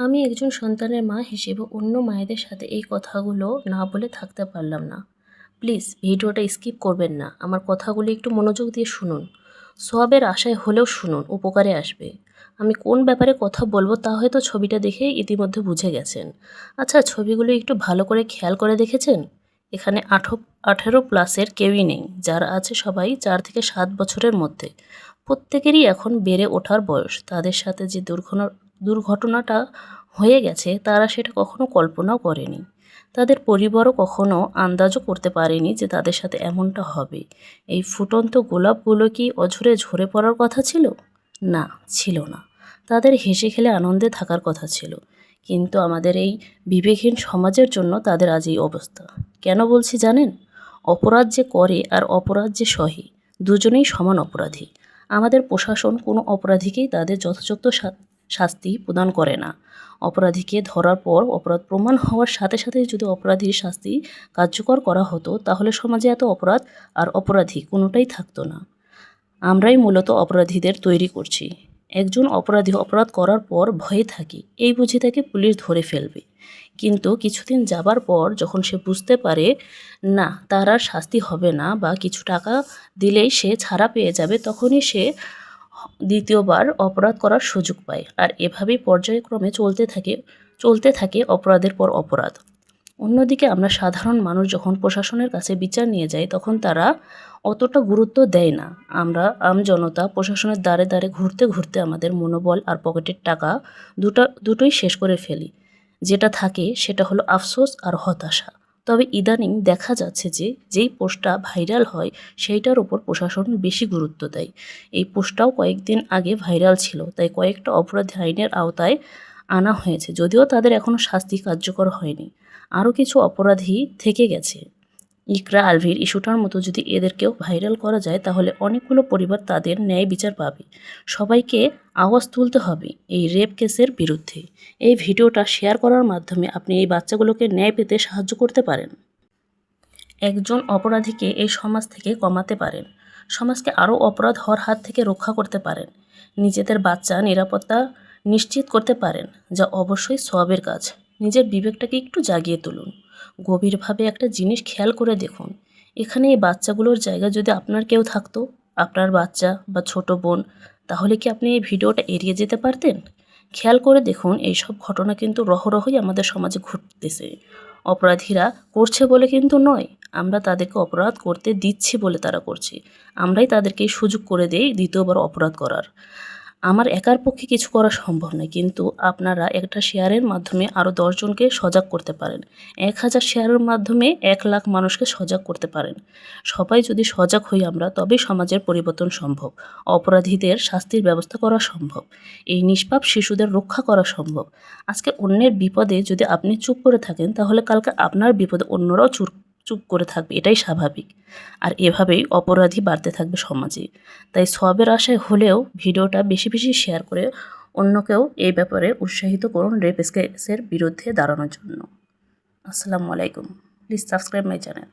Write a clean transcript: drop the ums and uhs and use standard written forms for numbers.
আমি একজন সন্তানের মা হিসেবে অন্য মায়েদের সাথে এই কথাগুলো না বলে থাকতে পারলাম না। প্লিজ ভিডিওটা স্কিপ করবেন না। আমার কথাগুলো একটু মনোযোগ দিয়ে শুনুন। সওয়াবের আশায় হলেও শুনুন, উপকারে আসবে। আমি কোন ব্যাপারে কথা বলবো তা হয়তো ছবিটা দেখে ইতিমধ্যে বুঝে গেছেন। আচ্ছা, ছবিগুলো একটু ভালো করে খেয়াল করে দেখেছেন? এখানে 18+ কেউই নেই। যারা আছে সবাই 4 থেকে 7 বছরের মধ্যে। প্রত্যেকেরই এখন বেড়ে ওঠার বয়স। তাদের সাথে যে দুর্ঘটনাটা হয়ে গেছে তারা সেটা কখনো কল্পনাও করেনি। তাদের পরিবারও কখনো আন্দাজও করতে পারেনি যে তাদের সাথে এমনটা হবে। এই ফুটন্ত গোলাপগুলো কি অঝরে ঝরে পড়ার কথা ছিল? না, ছিল না। তাদের হেসে খেলে আনন্দে থাকার কথা ছিল। কিন্তু আমাদের এই বিবেকহীন সমাজের জন্য তাদের আজ এই অবস্থা। কেন বলছি জানেন? অপরাধ যে করে আর অপরাধ যে সহে, দুজনেই সমান অপরাধী। আমাদের প্রশাসন কোনো অপরাধীকেই তাদের যথাযথ শাস্তি প্রদান করে না। অপরাধীকে ধরার পর অপরাধ প্রমাণ হওয়ার সাথে সাথে যদি অপরাধীর শাস্তি কার্যকর করা হতো তাহলে সমাজে এত অপরাধ আর অপরাধী কোনোটাই থাকতো না। আমরাই মূলত অপরাধীদের তৈরি করছি। একজন অপরাধী অপরাধ করার পর ভয়ে থাকে, এই বুঝে তাকে পুলিশ ধরে ফেলবে। কিন্তু কিছুদিন যাবার পর যখন সে বুঝতে পারে না তার আর শাস্তি হবে না বা কিছু টাকা দিলেই সে ছাড়া পেয়ে যাবে, তখনই সে দ্বিতীয়বার অপরাধ করার সুযোগ পায়। আর এভাবেই পর্যায়ক্রমে চলতে থাকে অপরাধের পর অপরাধ। অন্যদিকে আমরা সাধারণ মানুষ যখন প্রশাসনের কাছে বিচার নিয়ে যাই তখন তারা অতটা গুরুত্ব দেয় না। আমরা আমজনতা প্রশাসনের দ্বারে দ্বারে ঘুরতে ঘুরতে আমাদের মনোবল আর পকেটের টাকা দুটোই শেষ করে ফেলি। যেটা থাকে সেটা হলো আফসোস আর হতাশা। তবে ইদানিং দেখা যাচ্ছে যে যেই পোস্টটা ভাইরাল হয় সেইটার ওপর প্রশাসন বেশি গুরুত্ব দেয়। এই পোস্টটাও কয়েকদিন আগে ভাইরাল ছিল, তাই কয়েকটা অপরাধী আইনের আওতায় আনা হয়েছে, যদিও তাদের এখনও শাস্তি কার্যকর হয়নি। আরও কিছু অপরাধী থেকে গেছে। ইকরা আলভির ইস্যুটার মতো যদি এদেরকেও ভাইরাল করা যায় তাহলে অনেকগুলো পরিবার তাদের ন্যায় বিচার পাবে। সবাইকে আওয়াজ তুলতে হবে এই রেপ কেসের বিরুদ্ধে। এই ভিডিওটা শেয়ার করার মাধ্যমে আপনি এই বাচ্চাগুলোকে ন্যায় পেতে সাহায্য করতে পারেন। একজন অপরাধীকে এই সমাজ থেকে কমাতে পারেন। সমাজকে আরও অপরাধ হওয়ার হাত থেকে রক্ষা করতে পারেন। নিজেদের বাচ্চা নিরাপত্তা নিশ্চিত করতে পারেন, যা অবশ্যই সওয়াবের কাজ। নিজের বিবেকটাকে একটু জাগিয়ে তুলুন। গভীরভাবে একটা জিনিস খেয়াল করে দেখুন, এখানে এই বাচ্চাগুলোর জায়গায় যদি আপনার কেউ থাকতো, আপনার বাচ্চা বা ছোট বোন, তাহলে কি আপনি এই ভিডিওটা এড়িয়ে যেতে পারতেন? খেয়াল করে দেখুন, এইসব ঘটনা কিন্তু রহরহই আমাদের সমাজে ঘটতেছে। অপরাধীরা করছে বলে কিন্তু নয়, আমরা তাদেরকে অপরাধ করতে দিচ্ছি বলে তারা করছে। আমরাই তাদেরকে সুযোগ করে দেই দ্বিতীয়বার অপরাধ করার। আমার একার পক্ষে কিছু করা সম্ভব নয়, কিন্তু আপনারা একটা শেয়ারের মাধ্যমে আরও 10 জনকে সজাগ করতে পারেন। 1000 শেয়ারের মাধ্যমে 1 লাখ মানুষকে সজাগ করতে পারেন। সবাই যদি সজাগ হই আমরা, তবেই সমাজের পরিবর্তন সম্ভব। অপরাধীদের শাস্তির ব্যবস্থা করা সম্ভব। এই নিষ্পাপ শিশুদের রক্ষা করা সম্ভব। আজকে অন্যের বিপদে যদি আপনি চুপ করে থাকেন তাহলে কালকে আপনার বিপদে অন্যরাও চুপ করে থাকবে, এটাই স্বাভাবিক। আর এভাবেই অপরাধী বাড়তে থাকবে সমাজে। তাই সওয়াবের আশায় হলেও ভিডিওটা বেশি বেশি শেয়ার করে অন্যকেও এই ব্যাপারে উৎসাহিত করুন রেপ কেসের বিরুদ্ধে দাঁড়ানোর জন্য। আসসালামু আলাইকুম। Please subscribe my channel.